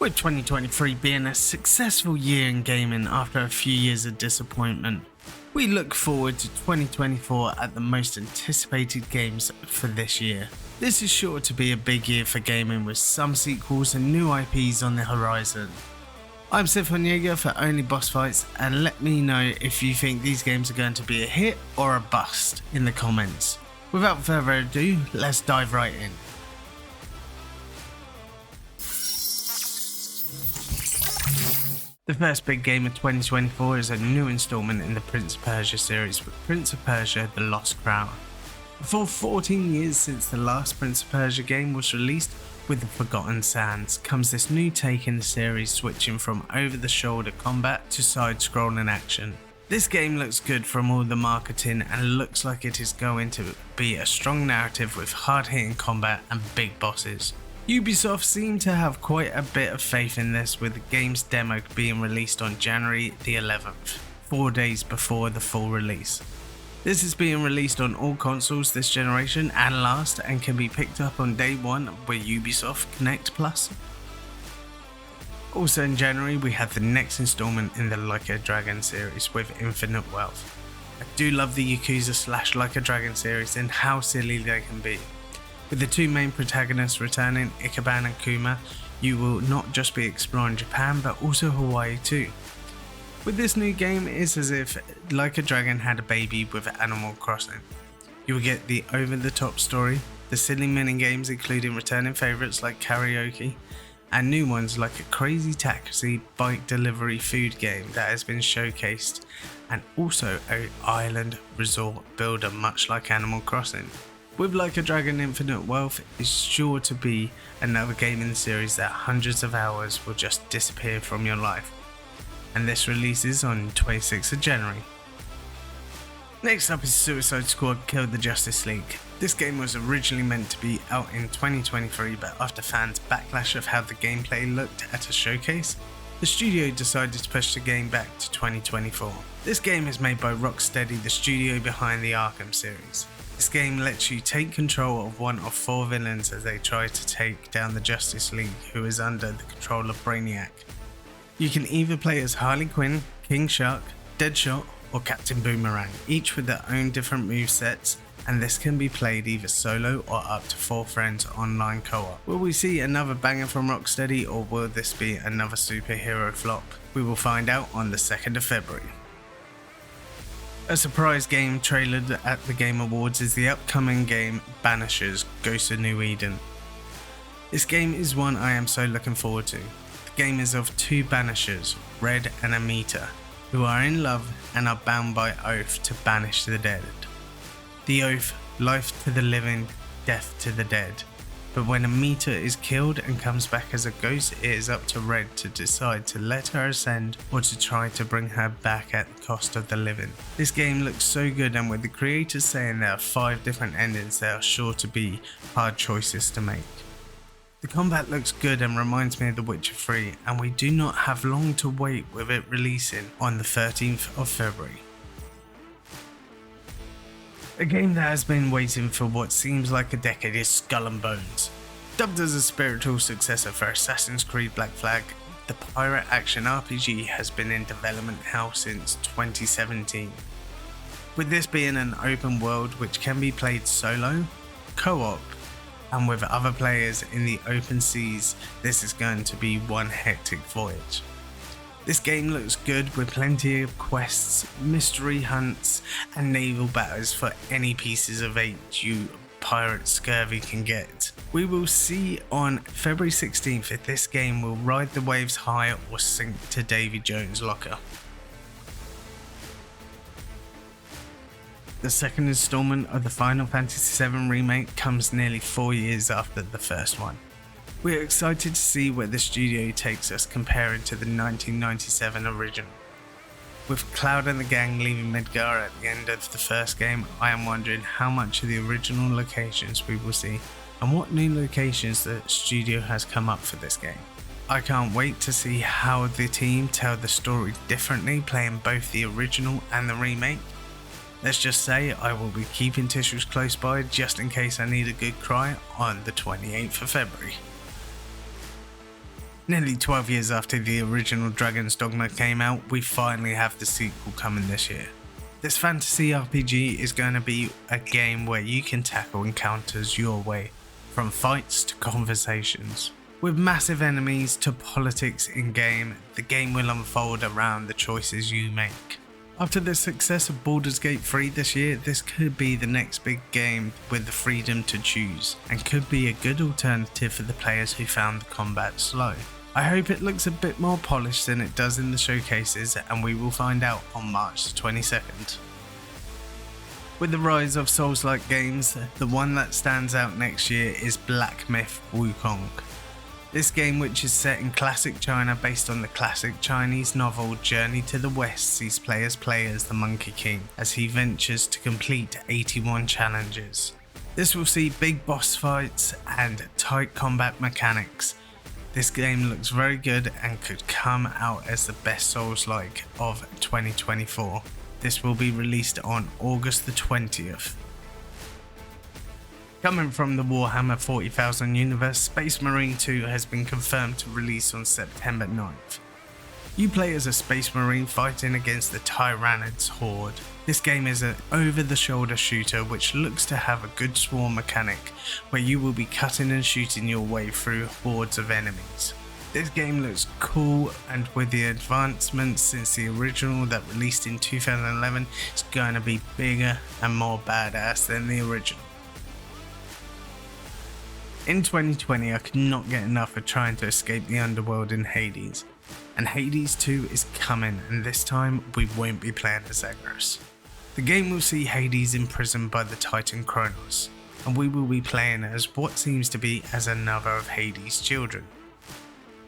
With 2023 being a successful year in gaming after a few years of disappointment, we look forward to 2024 at the most anticipated games for this year. This is sure to be a big year for gaming with some sequels and new IPs on the horizon. I'm Sithonjager for Only Boss Fights, and let me know if you think these games are going to be a hit or a bust in the comments. Without further ado, let's dive right in. The first big game of 2024 is a new installment in the Prince of Persia series with Prince of Persia: The Lost Crown. For 14 years since the last Prince of Persia game was released, with the Forgotten Sands comes this new take in the series, switching from over-the-shoulder combat to side-scrolling action. This game looks good from all the marketing and looks like it is going to be a strong narrative with hard-hitting combat and big bosses. Ubisoft seem to have quite a bit of faith in this, with the game's demo being released on January the 11th, 4 days before the full release. This is being released on all consoles this generation and last, and can be picked up on day one with Ubisoft Connect Plus. Also in January we have the next installment in the Like a Dragon series with Infinite Wealth. I do love the Yakuza / Like a Dragon series and how silly they can be. With the two main protagonists returning, Ikaban and Kuma, you will not just be exploring Japan but also Hawaii too. With this new game, it's as if Like a Dragon had a baby with Animal Crossing. You will get the over-the-top story, the silly mini-games including returning favourites like karaoke, and new ones like a crazy taxi bike delivery food game that has been showcased, and also an island resort builder much like Animal Crossing. With Like a Dragon Infinite Wealth is sure to be another game in the series that hundreds of hours will just disappear from your life, and this releases on 26th of January. Next up is Suicide Squad Kill the Justice League. This game was originally meant to be out in 2023, but after fans' backlash of how the gameplay looked at a showcase, the studio decided to push the game back to 2024. This game is made by Rocksteady, the studio behind the Arkham series. This game lets you take control of one of 4 villains as they try to take down the Justice League, who is under the control of Brainiac. You can either play as Harley Quinn, King Shark, Deadshot, or Captain Boomerang, each with their own different movesets, and this can be played either solo or up to 4 friends online co-op. Will we see another banger from Rocksteady, or will this be another superhero flop? We will find out on the 2nd of February. A surprise game trailered at the Game Awards is the upcoming game Banishers: Ghosts of New Eden. This game is one I am so looking forward to. The game is of 2 Banishers, Red and Amita, who are in love and are bound by oath to banish the dead. The oath: life to the living, death to the dead. But when Amita is killed and comes back as a ghost, it is up to Red to decide to let her ascend or to try to bring her back at the cost of the living. This game looks so good, and with the creators saying there are 5 different endings, there are sure to be hard choices to make. The combat looks good and reminds me of The Witcher 3, and we do not have long to wait with it releasing on the 13th of February. A game that has been waiting for what seems like a decade is Skull and Bones. Dubbed as a spiritual successor for Assassin's Creed Black Flag, the pirate action RPG has been in development hell since 2017. With this being an open world which can be played solo, co-op, and with other players in the open seas, this is going to be one hectic voyage. This game looks good with plenty of quests, mystery hunts, and naval battles for any pieces of hate you pirate scurvy can get. We will see on February 16th if this game will ride the waves high or sink to Davy Jones' locker. The second installment of the Final Fantasy VII Remake comes nearly 4 years after the first one. We are excited to see where the studio takes us compared to the 1997 original. With Cloud and the gang leaving Midgar at the end of the first game, I am wondering how much of the original locations we will see and what new locations the studio has come up for this game. I can't wait to see how the team tell the story differently, playing both the original and the remake. Let's just say I will be keeping tissues close by just in case I need a good cry on the 28th of February. Nearly 12 years after the original Dragon's Dogma came out, we finally have the sequel coming this year. This fantasy RPG is going to be a game where you can tackle encounters your way, from fights to conversations. With massive enemies to politics in game, the game will unfold around the choices you make. After the success of Baldur's Gate 3 this year, this could be the next big game with the freedom to choose, and could be a good alternative for the players who found the combat slow. I hope it looks a bit more polished than it does in the showcases, and we will find out on March 22nd. With the rise of Souls-like games, the one that stands out next year is Black Myth Wukong. This game, which is set in classic China based on the classic Chinese novel Journey to the West, sees players play as the Monkey King as he ventures to complete 81 challenges. This will see big boss fights and tight combat mechanics. This game looks very good and could come out as the best Souls-like of 2024. This will be released on August the 20th. Coming from the Warhammer 40,000 universe, Space Marine 2 has been confirmed to release on September 9th. You play as a Space Marine fighting against the Tyranids horde. This game is an over-the-shoulder shooter which looks to have a good swarm mechanic where you will be cutting and shooting your way through hordes of enemies. This game looks cool, and with the advancements since the original that released in 2011, it's going to be bigger and more badass than the original. In 2020, I could not get enough of trying to escape the underworld in Hades, and Hades 2 is coming, and this time we won't be playing as Zagreus. The game will see Hades imprisoned by the Titan Kronos, and we will be playing as what seems to be as another of Hades' children.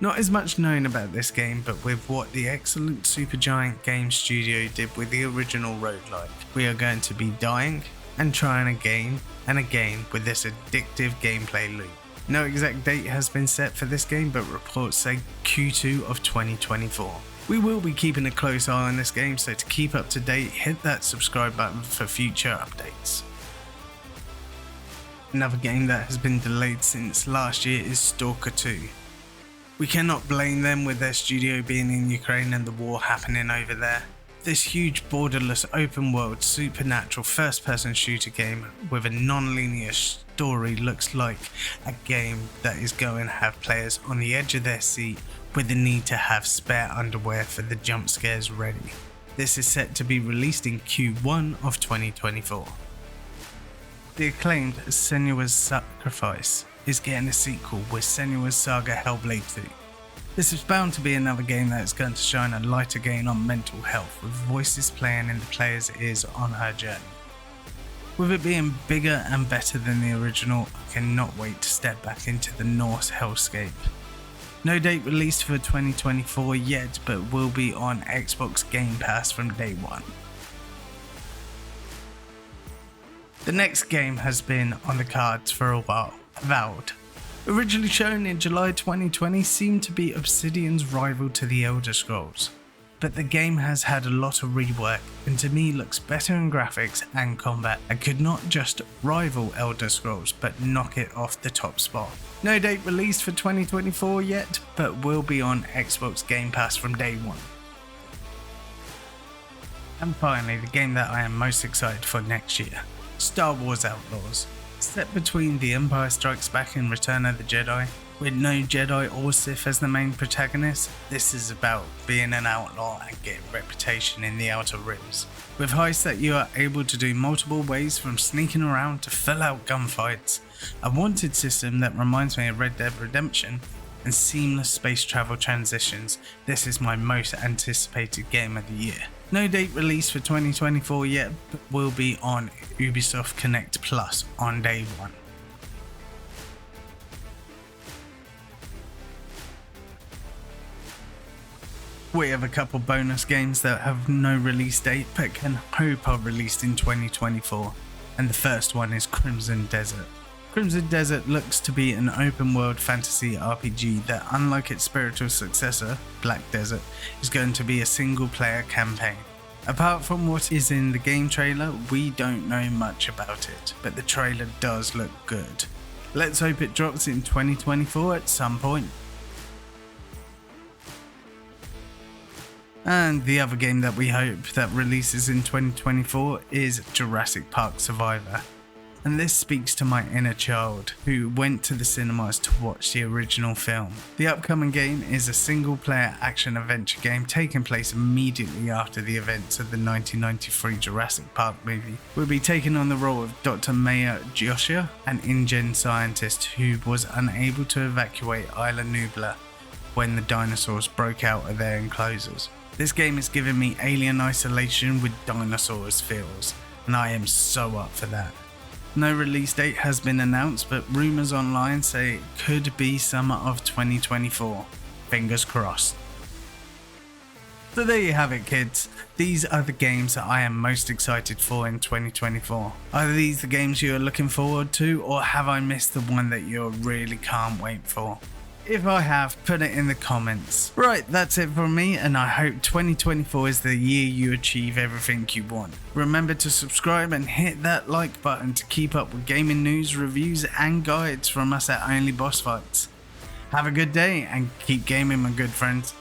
Not as much known about this game, but with what the excellent Supergiant Game Studio did with the original roguelike, we are going to be dying and trying again and again with this addictive gameplay loop. No exact date has been set for this game, but reports say Q2 of 2024. We will be keeping a close eye on this game, so to keep up to date, hit that subscribe button for future updates. Another game that has been delayed since last year is Stalker 2. We cannot blame them with their studio being in Ukraine and the war happening over there. This huge borderless open world supernatural first person shooter game with a non-linear story looks like a game that is going to have players on the edge of their seat with the need to have spare underwear for the jump scares ready. This is set to be released in Q1 of 2024. The acclaimed Senua's Sacrifice is getting a sequel with Senua's Saga Hellblade 2. This is bound to be another game that is going to shine a light again on mental health, with voices playing in the player's ears on her journey. With it being bigger and better than the original, I cannot wait to step back into the Norse hellscape. No date released for 2024 yet, but will be on Xbox Game Pass from day one. The next game has been on the cards for a while, Avowed. Originally shown in July 2020, seemed to be Obsidian's rival to the Elder Scrolls, but the game has had a lot of rework and to me looks better in graphics and combat and could not just rival Elder Scrolls but knock it off the top spot. No date released for 2024 yet, but will be on Xbox Game Pass from day one. And finally, the game that I am most excited for next year, Star Wars Outlaws. Set between The Empire Strikes Back and Return of the Jedi, with no Jedi or Sith as the main protagonist, this is about being an outlaw and getting reputation in the Outer Rims. With heists that you are able to do multiple ways, from sneaking around to full out gunfights, a wanted system that reminds me of Red Dead Redemption, and seamless space travel transitions, this is my most anticipated game of the year. No date release for 2024 yet, but will be on Ubisoft Connect Plus on day one. We have a couple bonus games that have no release date but can hope are released in 2024, and the first one is Crimson Desert. Crimson Desert looks to be an open world fantasy RPG that, unlike its spiritual successor, Black Desert, is going to be a single player campaign. Apart from what is in the game trailer, we don't know much about it, but the trailer does look good. Let's hope it drops in 2024 at some point. And the other game that we hope that releases in 2024 is Jurassic Park Survivor. And this speaks to my inner child who went to the cinemas to watch the original film. The upcoming game is a single player action adventure game taking place immediately after the events of the 1993 Jurassic Park movie. We'll be taking on the role of Dr. Maya Joshua, an InGen scientist who was unable to evacuate Isla Nublar when the dinosaurs broke out of their enclosures. This game is giving me Alien Isolation with dinosaurs feels, and I am so up for that. No release date has been announced, but rumours online say it could be summer of 2024. Fingers crossed. So there you have it, kids. These are the games that I am most excited for in 2024. Are these the games you are looking forward to, or have I missed the one that you really can't wait for? If I have, put it in the comments. Right, that's it from me, and I hope 2024 is the year you achieve everything you want. Remember to subscribe and hit that like button to keep up with gaming news, reviews and guides from us at Only Boss Fights. Have a good day and keep gaming, my good friends.